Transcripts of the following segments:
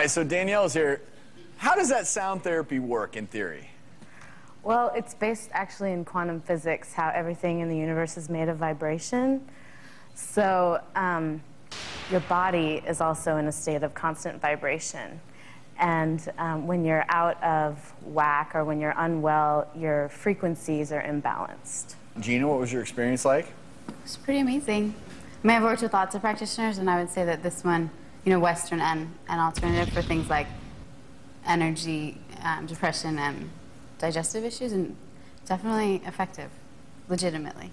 right, so Danielle's here. How does that sound therapy work in theory? Well, it's based actually in quantum physics, how everything in the universe is made of vibration. So your body is also in a state of constant vibration. And when you're out of whack or when you're unwell, your frequencies are imbalanced. Gina, what was your experience like? It's pretty amazing. I mean, I've worked with lots of practitioners, and I would say that this one, you know, Western and alternative for things like energy, depression, and digestive issues, and definitely effective, legitimately.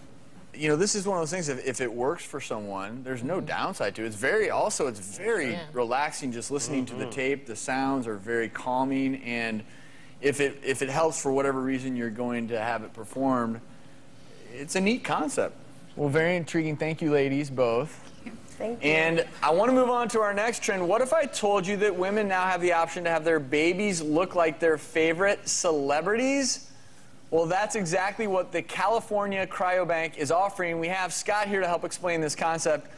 You know, this is one of those things, if it works for someone, there's no downside to it. It's very relaxing just listening to the tape. The sounds are very calming, and if it helps for whatever reason you're going to have it performed, it's a neat concept. Well, very intriguing. Thank you, ladies, both. Thank you. And I want to move on to our next trend. What if I told you that women now have the option to have their babies look like their favorite celebrities? Well, that's exactly what the California Cryobank is offering. We have Scott here to help explain this concept.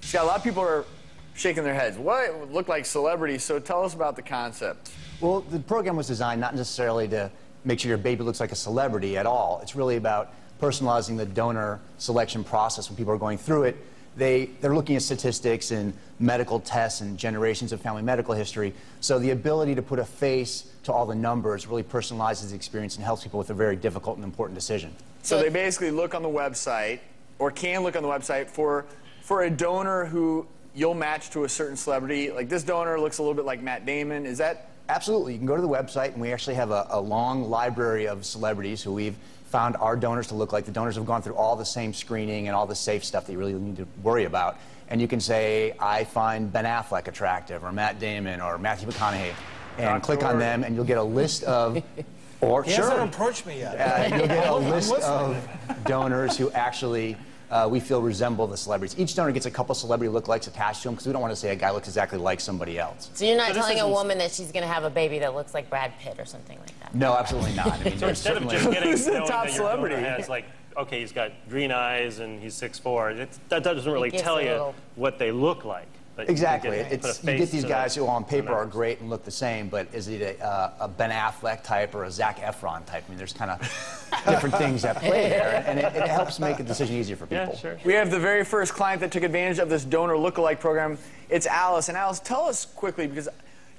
Scott, a lot of people are shaking their heads. What would look like celebrities? So tell us about the concept. Well, the program was designed not necessarily to make sure your baby looks like a celebrity at all. It's really about personalizing the donor selection process when people are going through it. They're looking at statistics and medical tests and generations of family medical history. So the ability to put a face to all the numbers really personalizes the experience and helps people with a very difficult and important decision. So they basically look on the website, or can look on the website, for a donor who you'll match to a certain celebrity. Like this donor looks a little bit like Matt Damon. Is that? Absolutely. You can go to the website, and we actually have a long library of celebrities who we've found our donors to look like. The donors have gone through all the same screening and all the safe stuff that you really need to worry about. And you can say, I find Ben Affleck attractive, or Matt Damon, or Matthew McConaughey, and click on them, and you'll get a list of, or he hasn't approached me yet. You'll get a list of donors who actually we feel resemble the celebrities. Each donor gets a couple celebrity lookalikes attached to them because we don't want to say a guy looks exactly like somebody else. So you're not telling a woman that she's going to have a baby that looks like Brad Pitt or something like that? No, absolutely not. I mean, so instead of just getting who's the top celebrity? Has like, okay, he's got green eyes and he's 6'4". That doesn't really tell you what they look like. Exactly. You get these guys who on paper are great and look the same, but is it a Ben Affleck type or a Zac Efron type? I mean, there's kind of different things at play there, and it helps make a decision easier for people. Yeah, sure. We have the very first client that took advantage of this donor lookalike program. It's Alice. And Alice, tell us quickly, because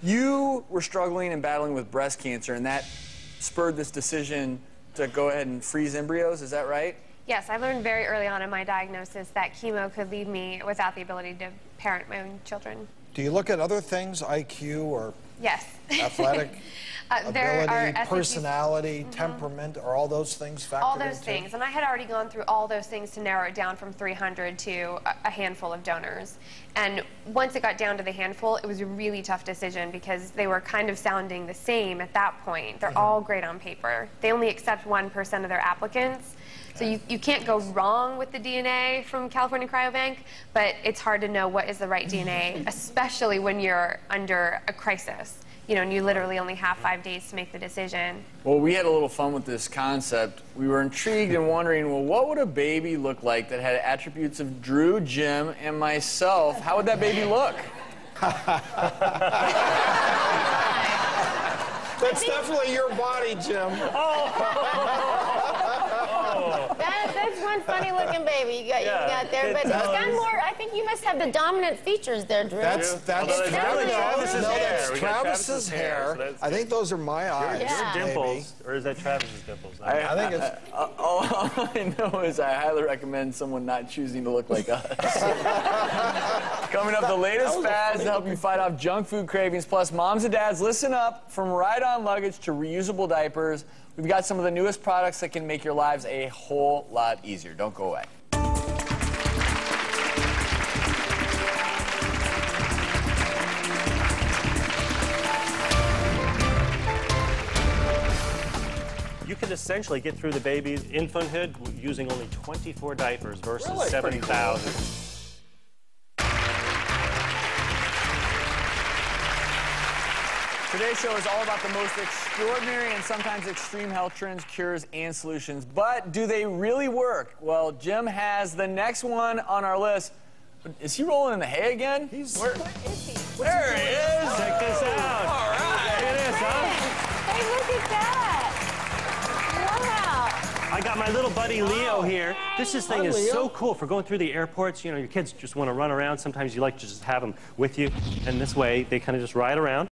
you were struggling and battling with breast cancer, and that spurred this decision to go ahead and freeze embryos. Is that right? Yes, I learned very early on in my diagnosis that chemo could leave me without the ability to parent my own children. Do you look at other things, IQ or yes. athletic ability, personality, mm-hmm. temperament, are all those things factored all those into? things, and I had already gone through all those things to narrow it down from 300 to a handful of donors. And once it got down to the handful, it was a really tough decision because they were kind of sounding the same at that point. They're all great on paper. They only accept 1% of their applicants. So you can't go wrong with the DNA from California Cryobank, but it's hard to know what is the right DNA, especially when you're under a crisis. You know, and you literally only have 5 days to make the decision. Well, we had a little fun with this concept. We were intrigued and wondering, well, what would a baby look like that had attributes of Drew, Jim, and myself? How would that baby look? That's definitely your body, Jim. That's one funny-looking baby you got there, but it's got more. I think you must have the dominant features there, Drew. That's Travis's hair. So I think those are my eyes. Yeah. Your dimples, or is that Travis's dimples? I think it's. All I know is I highly recommend someone not choosing to look like us. Coming up, the latest fads to help you fight off junk food cravings. Plus, moms and dads, listen up. From ride-on luggage to reusable diapers, we've got some of the newest products that can make your lives a whole lot easier. Don't go away. You can essentially get through the baby's infanthood using only 24 diapers versus Really? 7,000. Today's show is all about the most extraordinary and sometimes extreme health trends, cures, and solutions. But do they really work? Well, Jim has the next one on our list. Is he rolling in the hay again? Where is he? There he is. Check this out. All right. Look at this, huh? Hey, look at that. Wow. I got my little buddy Leo here. This thing is Leo. so cool for going through the airports. You know, your kids just want to run around. Sometimes you like to just have them with you. And this way, they kind of just ride around.